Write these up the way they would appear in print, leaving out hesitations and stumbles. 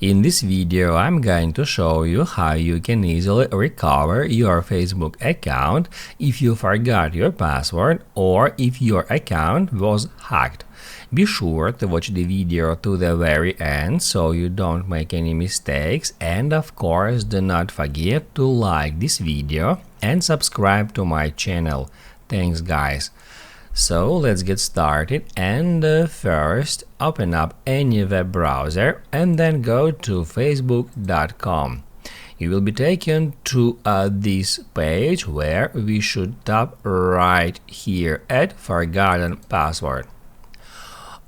In this video, I'm going to show you how you can easily recover your Facebook account if you forgot your password or if your account was hacked. Be sure to watch the video to the very end so you don't make any mistakes, and of course do not forget to like this video and subscribe to my channel. Thanks guys. So let's get started, and first open up any web browser and then go to facebook.com. You will be taken to this page where we should tap right here at forgotten password.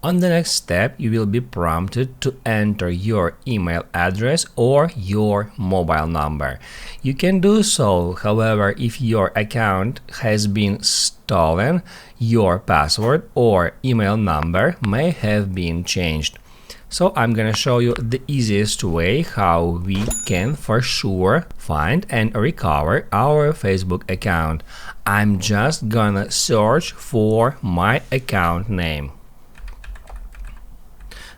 On the next step, you will be prompted to enter your email address or your mobile number. You can do so, however, if your account has been stolen, your password or email number may have been changed. So I'm gonna show you the easiest way how we can for sure find and recover our Facebook account. I'm just gonna search for my account name.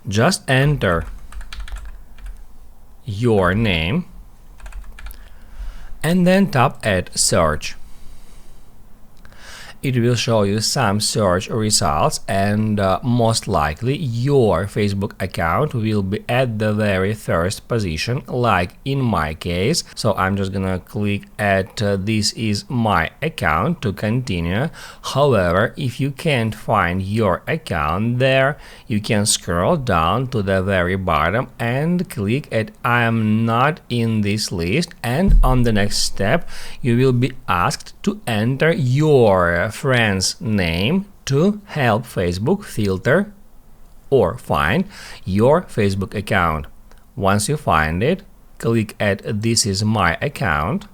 Just enter your name and then tap at search. It will show you some search results, and most likely your Facebook account will be at the very first position, like in my case. So I'm just gonna click at this is my account to continue. However, if you can't find your account there, you can scroll down to the very bottom and click at I am not in this list, and on the next step you will be asked to enter your friend's name to help Facebook filter or find your Facebook account. Once you find it, click at this is my account.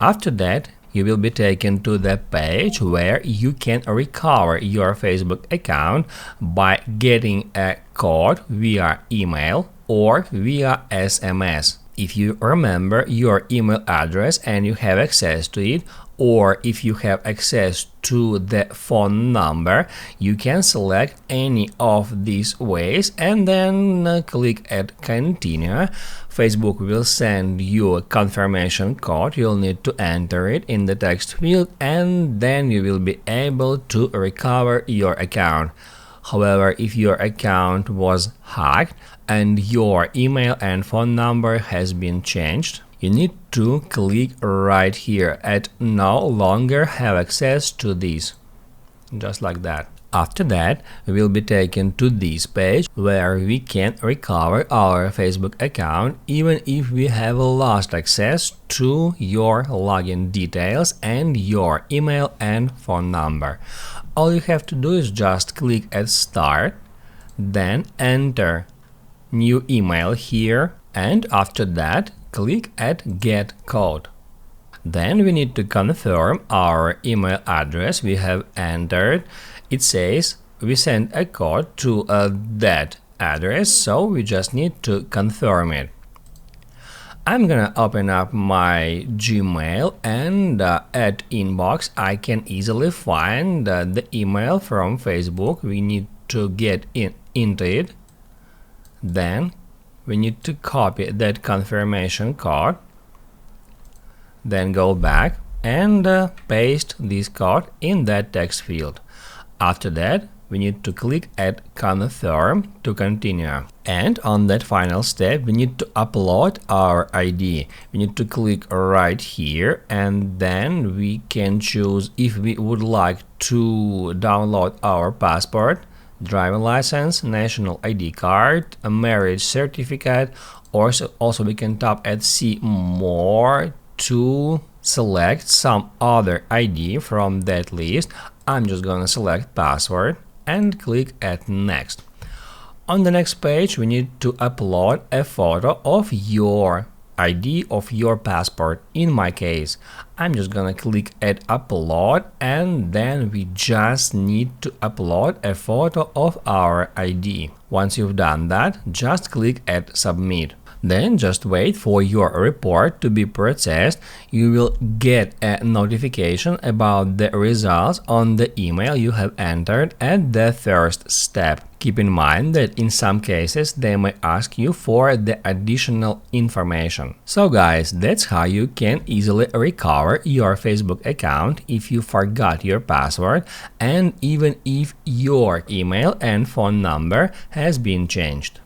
After that, you will be taken to the page where you can recover your Facebook account by getting a code via email or via SMS. If you remember your email address and you have access to it, or if you have access to the phone number, you can select any of these ways and then click at continue. Facebook will send you a confirmation code. You'll need to enter it in the text field, and then you will be able to recover your account. However, if your account was hacked and your email and phone number has been changed, you need to click right here at no longer have access to this, just like that. After that, we will be taken to this page where we can recover our Facebook account even if we have lost access to your login details and your email and phone number. All you have to do is just click at start, then enter new email here, and after that click at get code. Then we need to confirm our email address we have entered. It says we sent a code to that address, so we just need to confirm it. I'm gonna open up my Gmail, and at inbox I can easily find the email from Facebook. We need to get into it. Then we need to copy that confirmation code, then go back and paste this code in that text field. After that, we need to click at confirm to continue. And on that final step, we need to upload our ID. We need to click right here, and then we can choose if we would like to download our passport, driving license, national ID card, a marriage certificate, or also we can tap at see more to select some other ID from that list. I'm just gonna select password and click at next. On the next page, we need to upload a photo of your ID of your passport. In my case, I'm just gonna click at upload, and then we just need to upload a photo of our ID. Once you've done that, just click at submit. Then just wait for your report to be processed. You will get a notification about the results on the email you have entered at the first step. Keep in mind that in some cases they may ask you for the additional information. So guys, that's how you can easily recover your Facebook account if you forgot your password and even if your email and phone number has been changed.